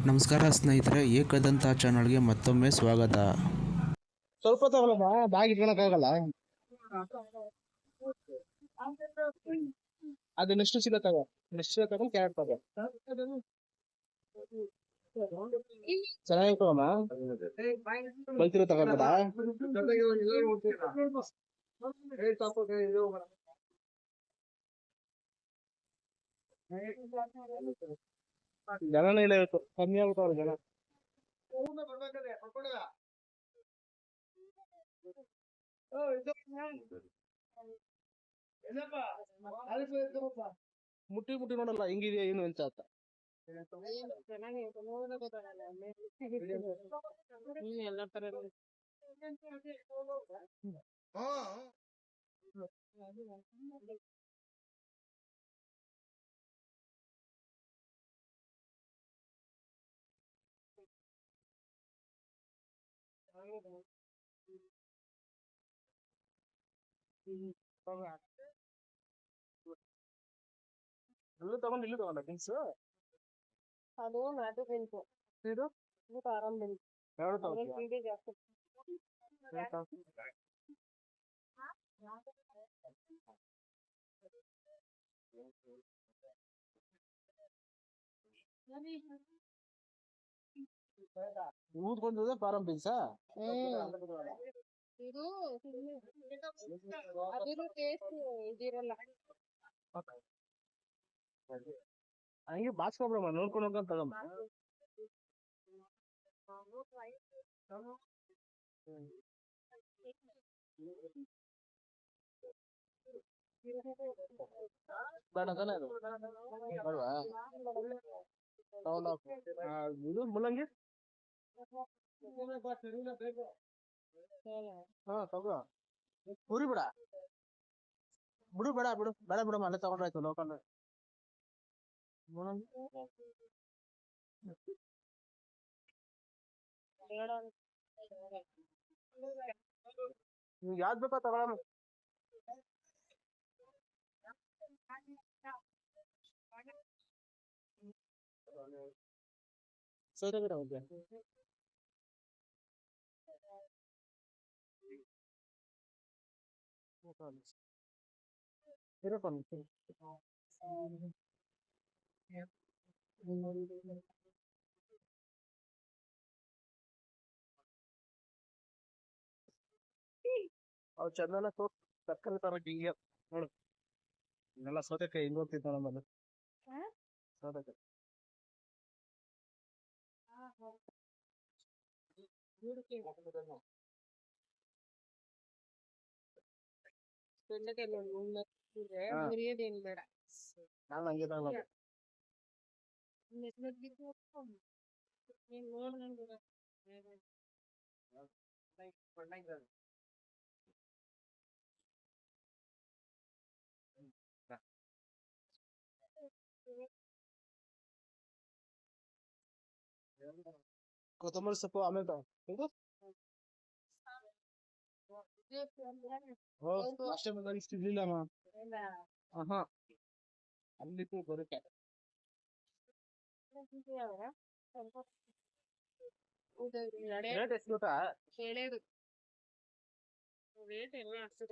ನಮಸ್ಕಾರ ಸ್ನೇಹಿತರೆ, ಏಕದಂತ ಚಾನಲ್ಗೆ ಮತ್ತೊಮ್ಮೆ ಸ್ವಾಗತ. ಸ್ವಲ್ಪ ತಗೊಳಮ್ಮ, ಬ್ಯಾಗ್ ಇಟ್ಕೊಳಕ್ಕಾಗಲ್ಲ. ಅದು ನೆಕ್ಸ್ಟ್ ಚೀಲ ತಗೋ, ನೆಕ್ಸ್ಟ್ ಚೀಲ ತಗೊಂಡು ಕ್ಯಾರೆಟ್ ತಗೋ. ಚೆನ್ನಾಗಿ ತಗೋಮ್ಮ, ಬಲ್ತಿರೋ ತಗೋಬೇಡ. ಜನನೇ ಇಲ್ಲ ಇವತ್ತು, ಕಮ್ಮಿ ಆಗ್ಬಿಟ್ಟವ್ರು ಜನ. ಮುಟ್ಟಿ ಮುಟ್ಟಿ ನೋಡಲ್ಲ ಹೆಂಗಿದೆಯಾ ಏನು ಅಂತ. ಎಲ್ಲ ತರ ಇಲ್ಲೂ ತಗೊಂಡು ಇಲ್ಲೂ ತಗೊಂಡ ಬೀನ್ಸ್ ಅದು ನಾಟಿ ಬೀನ್ಸು ಇದು ಆರಾಮ್ ಬೀನ್ಸ್ ಜಾಸ್ತಿ. ಊದ್ಕೊಂಡಿರೋದೇ ಫಾರಂ ಬೀನ್ಸಾ? ಇದು ಅದ್ರ ಟೇಸ್ಟ್ ಇದಿರಲ್ಲ. ಹಂಗೆ ಬಾಚ್ಕೊಬಿಡಮ್ಮ, ನೋಡ್ಕೊಂಡು ಹೋಗ್ಕೊಂಡು ತಗಮ್ಮ. ಬೇಡ ತಾನೇ ಅದು ಬೇಡವಾ? ಇದು ಮುಲ್ಲಂಗಿ ಹಾ ತಗೋ, ಪುರಿ ಬಿಡ ಬಿಡು, ಬೇಡ ಬಿಡು, ಬೇಡ ಬಿಡಮ್ಮ, ಅಲ್ಲೇ ತಗೊಂಡ್ರಾಯ್ತು ಲೋಕಲ್. ನಿಮ್ಗೆ ಯಾವ್ದು ಬೇಕೋ ತಗೊಳಮ್ಮ. ಸೌತೆ ಗಿಡ ಹೋಗ್ಯ ಅವ್ ಚಂದನ ತರಕಾರಿ ತರ ಹಿಂಗೆ ನೋಡು, ಇನ್ನೆಲ್ಲ ಸೌತೆಕಾಯಿ ಹಿಂಗ್ ಹೋಗ್ತಿತ್ತು ನಮ್ಮದು ಸೌತೆಕಾಯಿ. ಮುರಿಯೋದೇನು ಬೇಡ, ನಾನು ಹಂಗೆ ತಗೊಳ್ಳೋದು. ಕೊತ್ತಂಬರಿ ಸೊಪ್ಪು ಆಮೇಲೆ ತಗೋ. ಅಷ್ಟೇ ಬಂದಾಗ ಇಷ್ಟು ಇರ್ಲಿಲ್ಲಮ್ಮ. ಹಾ ಅಲ್ಲಿತ್ತು ಬರುತ್ತೆ. ರೇಟ್ ಎಷ್ಟು ಗೊತ್ತಾ? ರೇಟ್ ಎಲ್ಲ ಅಷ್ಟು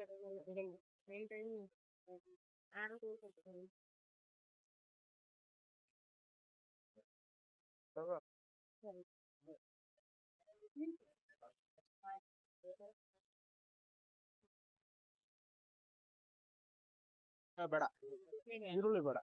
ಬೇಡ, ಈರುಳ್ಳಿ ಬೇಡ.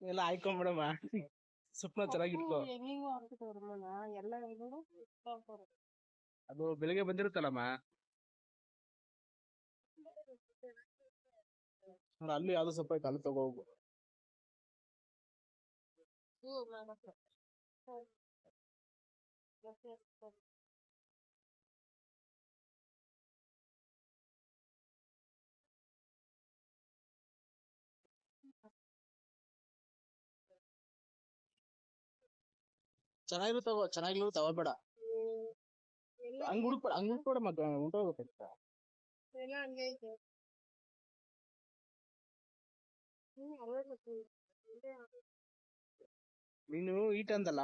ಎಲ್ಲ ಆಯ್ಕೊಂಬಿಡಮ್ಮ, ಸೊಪ್ಪನ ಚೆನ್ನಾಗಿಟ್ಕೋ. ಅದು ಬೆಳಿಗ್ಗೆ ಬಂದಿರುತ್ತಲ್ಲಮ್ಮ, ಅಲ್ಲಿ ಯಾವ್ದು ಸೊಪ್ಪ ಐತೆ ಅಲ್ಲಿ ತಗೋ ಹೋಗು. ಚೆನ್ನಾಗಿರು ತಗೋ, ಚೆನ್ನಾಗಿರೋ ತಗೋಬೇಡ. ಹಂಗ್ ಹುಡುಕ್ಬೇಡ, ಮತ್ತೆ ಉಂಟೋಗುತ್ತೆ. ನೀನು ಈಟ್ ಅಂದಲ್ಲ,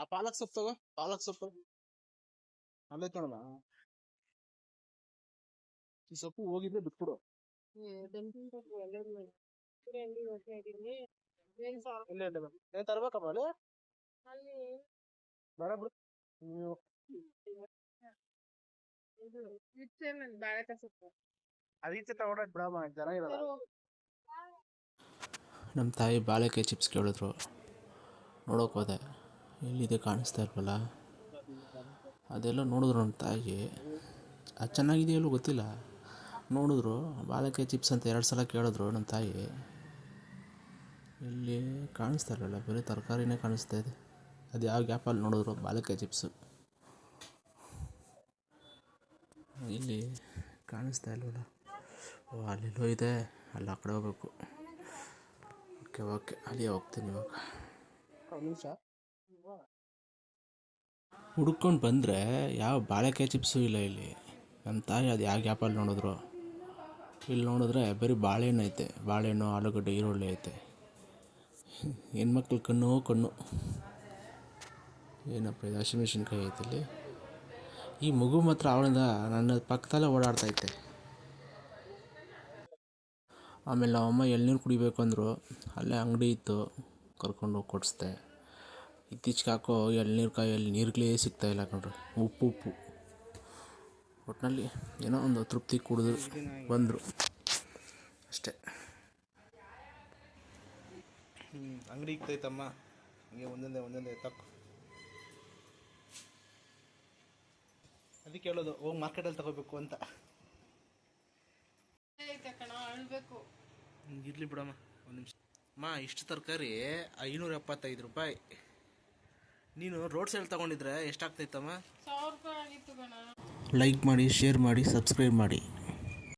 ಆ ಪಾಲಕ್ ಸೊಪ್ಪು ತಗೋ, ಪಾಲಕ್ ಸೊಪ್ಪು ಅಲ್ಲೇ ನೋಡೋಣ. ಈ ಸೊಪ್ಪು ಹೋಗಿದ್ರೆ ಬಿಟ್ಬಿಡು. ಏನ್ ತರ್ಬೇಕಪ್ಪ ಅಲ್ಲಿ? ಬೇಡ ಬಿಡು. ನೀವು ಅದೀಚೆ ತಗೊಂಡ್ರೆ ಬಿಡಮ್ಮ, ಚೆನ್ನಾಗಿರಲ್ಲ. ನಮ್ಮ ತಾಯಿ ಬಾಳೆಕಾಯಿ ಚಿಪ್ಸ್ ಕೇಳಿದ್ರು, ನೋಡೋಕೆ ಹೋದೆ. ಎಲ್ಲಿದೆ ಕಾಣಿಸ್ತಾ ಇಲ್ವಲ್ಲ. ಅದೆಲ್ಲ ನೋಡಿದ್ರು ನಮ್ಮ ತಾಯಿ. ಅದು ಚೆನ್ನಾಗಿದೆಯಲ್ಲೂ ಗೊತ್ತಿಲ್ಲ. ನೋಡಿದ್ರು ಬಾಳೆಕಾಯಿ ಚಿಪ್ಸ್ ಅಂತ 2 ಸಲ ಕೇಳಿದ್ರು ನಮ್ಮ ತಾಯಿ. ಇಲ್ಲಿ ಕಾಣಿಸ್ತಾ ಇರಲಿಲ್ಲ, ಬರೀ ತರಕಾರಿನೇ ಕಾಣಿಸ್ತಾ ಇದೆ. ಅದು ಯಾವ ಗ್ಯಾಪಲ್ಲಿ ನೋಡಿದ್ರು ಬಾಳೆಕಾಯಿ ಚಿಪ್ಸು. ಇಲ್ಲಿ ಕಾಣಿಸ್ತಾ ಇಲ್ವಲ್ಲ. ಓ, ಅಲ್ಲೆಲ್ಲೋ ಇದೆ, ಅಲ್ಲಿ ಆ ಕಡೆ ಹೋಗ್ಬೇಕು. ಓಕೆ, ಅಲ್ಲಿ ಹೋಗ್ತೀನಿ ಇವಾಗ. ನಿಮಿಷ ಹುಡ್ಕೊಂಡು ಬಂದರೆ ಯಾವ ಬಾಳೆಕಾಯಿ ಚಿಪ್ಸು ಇಲ್ಲ ಇಲ್ಲಿ. ನಮ್ಮ ತಾಯಿ ಅದು ಯಾವ ಗ್ಯಾಪಲ್ಲಿ ನೋಡಿದ್ರು. ಇಲ್ಲಿ ನೋಡಿದ್ರೆ ಬರೀ ಬಾಳೆಹಣ್ಣು ಐತೆ, ಬಾಳೆಹಣ್ಣು, ಆಲೂಗಡ್ಡೆ, ಈರುಳ್ಳಿ ಐತೆ. ಹೆಣ್ಮಕ್ಳು ಕಣ್ಣು. ಏನಪ್ಪ ಇದು, ಹಸಿಮೆಣ್ಸಿನ್ಕಾಯಿ ಐತೆ ಇಲ್ಲಿ. ಈ ಮಗು ಮಾತ್ರ ಅವಳಿಂದ ನನ್ನ ಪಕ್ಕದಲ್ಲೇ ಓಡಾಡ್ತೈತೆ. ಆಮೇಲೆ ನಮ್ಮಮ್ಮ ಎಳ್ನೀರು ಕುಡಿಬೇಕು ಅಂದರು. ಅಲ್ಲೇ ಅಂಗಡಿ ಇತ್ತು, ಕರ್ಕೊಂಡು ಹೋಗಿ ಕೊಡಿಸ್ದೆ. ಇತ್ತೀಚೆಗೆ ಹಾಕೋ ಎಳ್ನೀರ್ಕಾಯಲ್ಲಿ ನೀರುಗಳೇ ಸಿಗ್ತಾಯಿಲ್ಲ ಕಣ್ರಿ, ಉಪ್ಪು. ಒಟ್ಟಿನಲ್ಲಿ ಏನೋ ಒಂದು ತೃಪ್ತಿ ಕುಡಿದು ಬಂದರು ಅಷ್ಟೇ. ಅಂಗಡಿ ಇಕ್ತೈತಮ್ಮ, ಹಂಗೆ ಒಂದೊಂದೇ ತಕ್ಕು. ಅದಕ್ಕೆ ಹೇಳೋದು, ಹೋಗಿ ಮಾರ್ಕೆಟಲ್ಲಿ ತಗೋಬೇಕು ಅಂತ. ಇರಲಿ ಬಿಡಮ್ಮ, ಒಂದು ನಿಮಿಷ. ಅಮ್ಮ, ಇಷ್ಟು ತರಕಾರಿ 575 ರೂಪಾಯಿ. ನೀನು ರೋಡ್ ಸೈಡ್ ತಗೊಂಡಿದ್ರೆ ಎಷ್ಟಾಗ್ತೈತಮ್ಮ? 1000 ರೂಪಾಯಿ ಆಗಿತ್ತು ಕಣ. ಲೈಕ್ ಮಾಡಿ, ಶೇರ್ ಮಾಡಿ, ಸಬ್ಸ್ಕ್ರೈಬ್ ಮಾಡಿ.